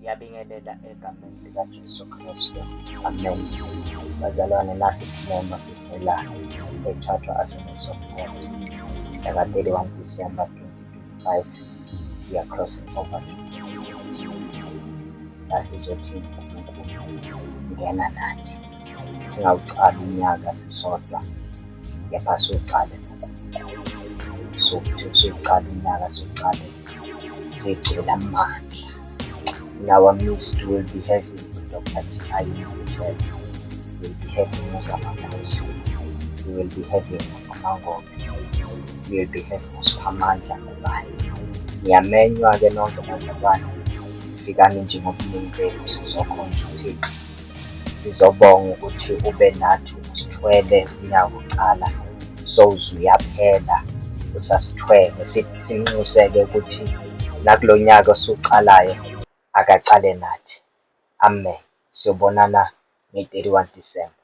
Ngiyabingelela egameni likaJesu Kristu. Amen. Bazalwane, nasi isimemo sivelayo ethathwa Assemblies of God mhlaka 31 December 2025. We are crossing over to 2026. Sasizothi uNkulunkulu ngena nathi. Singawuqali unyaka sisodwa, kepha siwuqale noNkulunkulu. Sokuthi siwuqale unyaka siwuqale sigcwele amandla. In our midst, we will be having Dr. Tiayi Mthethwa, we will be having Mzamandla, we will be having Amangobe, we will be having Siphamandla Mobane. Ngiyamenywa-ke nonke bazalwane, fikani njengobuningi benu sizokhonza uThixo. Sizobonga ukuthi ube nathi usithwele unyaka uqala, sowuze uyaphela usasithwele. Sinxuse-ke ukuthi nakulo nyaka osuqalayo akaqale nathi. Amen. Siyobonana nge-31 December.